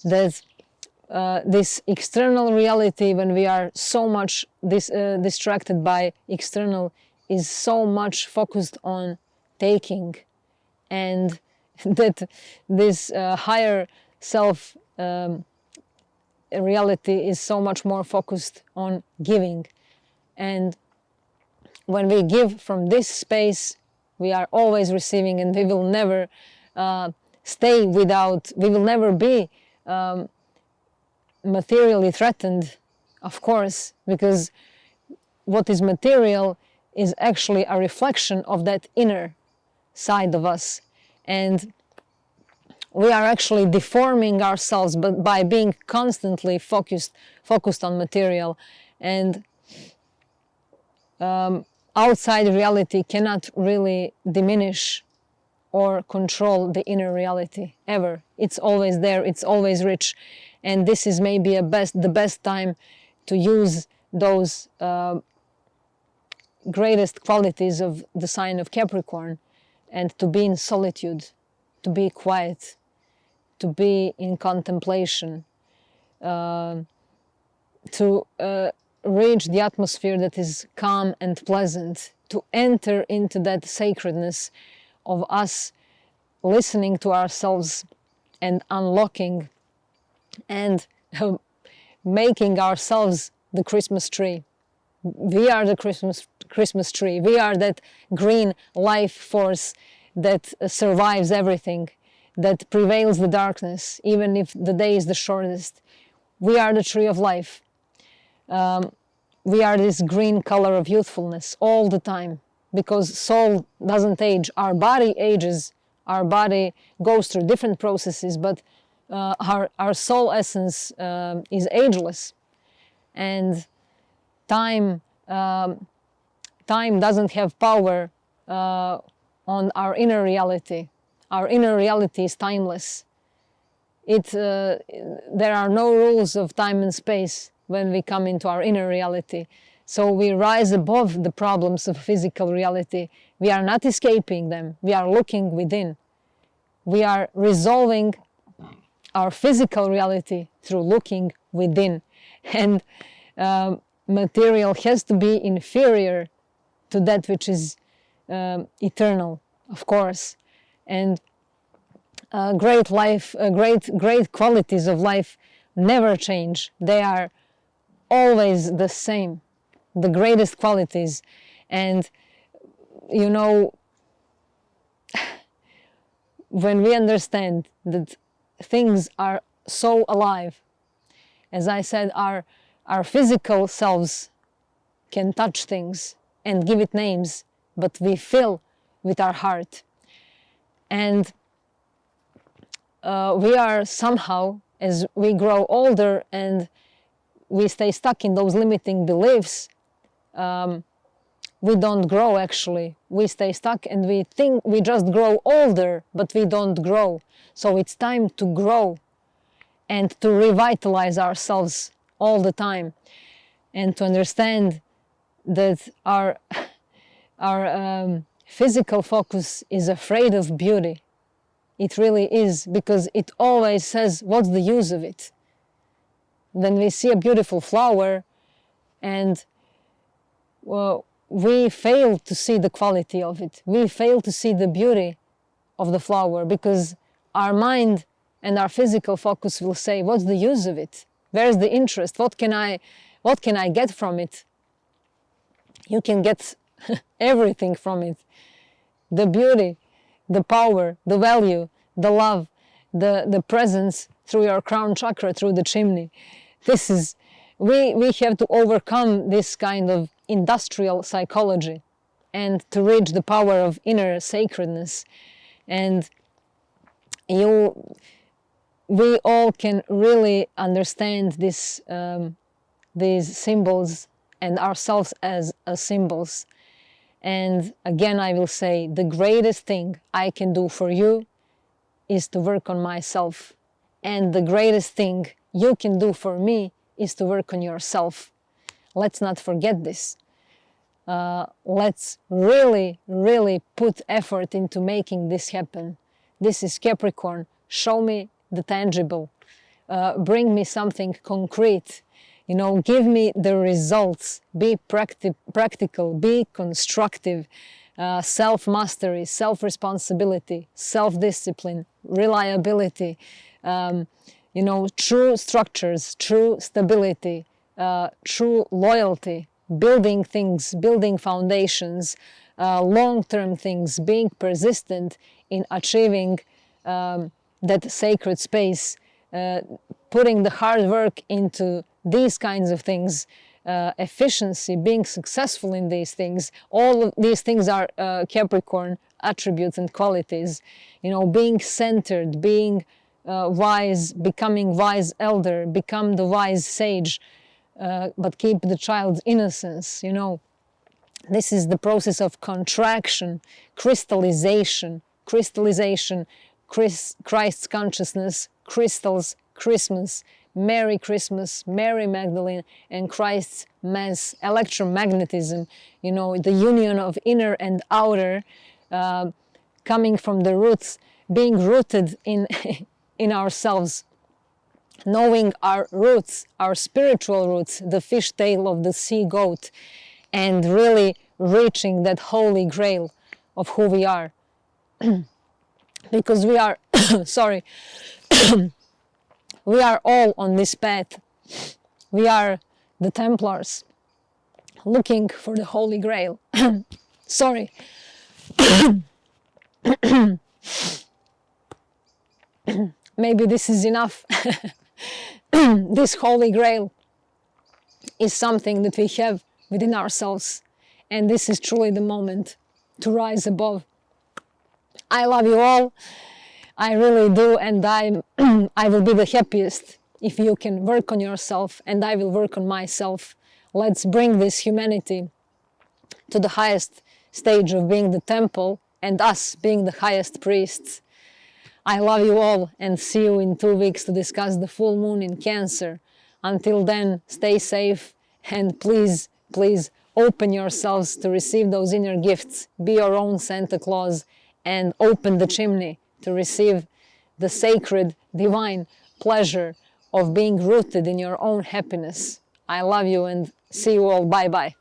that this external reality, when we are so much distracted by external, is so much focused on taking, and that this higher self reality is so much more focused on giving. And when we give from this space, we are always receiving, and we will never stay without, we will never be materially threatened, of course, because what is material is actually a reflection of that inner side of us. And we are actually deforming ourselves but by being constantly focused on material. And outside reality cannot really diminish or control the inner reality, ever. It's always there, it's always rich. And this is maybe the best time to use those greatest qualities of the sign of Capricorn, and to be in solitude, to be quiet, to be in contemplation, to reach the atmosphere that is calm and pleasant, to enter into that sacredness of us listening to ourselves and unlocking and making ourselves the Christmas tree. We are the Christmas tree. We are that green life force that survives everything, that prevails the darkness, even if the day is the shortest. We are the tree of life. We are this green color of youthfulness all the time, because soul doesn't age. Our body ages, our body goes through different processes, but our soul essence is ageless. And time doesn't have power on our inner reality. Our inner reality is timeless. There are no rules of time and space when we come into our inner reality. So we rise above the problems of physical reality. We are not escaping them. We are looking within. We are resolving our physical reality through looking within. And material has to be inferior to that which is eternal, of course. And great qualities of life never change. They are always the same, the greatest qualities. And you know, when we understand that things are so alive, as I said, our physical selves can touch things and give it names, but we feel with our heart. And we are somehow, as we grow older and we stay stuck in those limiting beliefs, we don't grow actually. We stay stuck and we think we just grow older, but we don't grow. So it's time to grow and to revitalize ourselves all the time, and to understand that our physical focus is afraid of beauty. It really is, because it always says, what's the use of it? Then we see a beautiful flower and we fail to see the quality of it. We fail to see the beauty of the flower, because our mind and our physical focus will say, what's the use of it? Where's the interest? What can I get from it? You can get everything from it. The beauty, the power, the value, the love, the presence through your crown chakra, through the chimney, This is, we have to overcome this kind of industrial psychology and to reach the power of inner sacredness. And we all can really understand this, these symbols and ourselves as symbols. And again, I will say, the greatest thing I can do for you is to work on myself. And the greatest thing you can do for me is to work on yourself. Let's not forget this. Let's really, really put effort into making this happen. This is Capricorn. Show me the tangible. Bring me something concrete. You know, give me the results. Be practical, be constructive. Self-mastery, self-responsibility, self-discipline, reliability, you know, true structures, true stability, true loyalty, building things, building foundations, long-term things, being persistent in achieving that sacred space, putting the hard work into these kinds of things, efficiency, being successful in these things. All of these things are Capricorn attributes and qualities. You know, being centered, being wise, becoming wise elder, become the wise sage, but keep the child's innocence. You know, this is the process of contraction, crystallization, Christ's consciousness, crystals, Christmas, Mary Christmas, Mary Magdalene, and Christ's Mass, electromagnetism, you know, the union of inner and outer, coming from the roots, being rooted in, in ourselves, knowing our roots, our spiritual roots, the fishtail of the sea goat, and really reaching that Holy Grail of who we are. Because we are, sorry, we are all on this path. We are the Templars looking for the Holy Grail. Sorry. Maybe this is enough. This Holy Grail is something that we have within ourselves. And this is truly the moment to rise above. I love you all. I really do, and I will be the happiest if you can work on yourself, and I will work on myself. Let's bring this humanity to the highest stage of being the temple, and us being the highest priests. I love you all, and see you in 2 weeks to discuss the full moon in Cancer. Until then, stay safe, and please, please open yourselves to receive those inner gifts. Be your own Santa Claus, and open the chimney to receive the sacred, divine pleasure of being rooted in your own happiness. I love you and see you all. Bye-bye.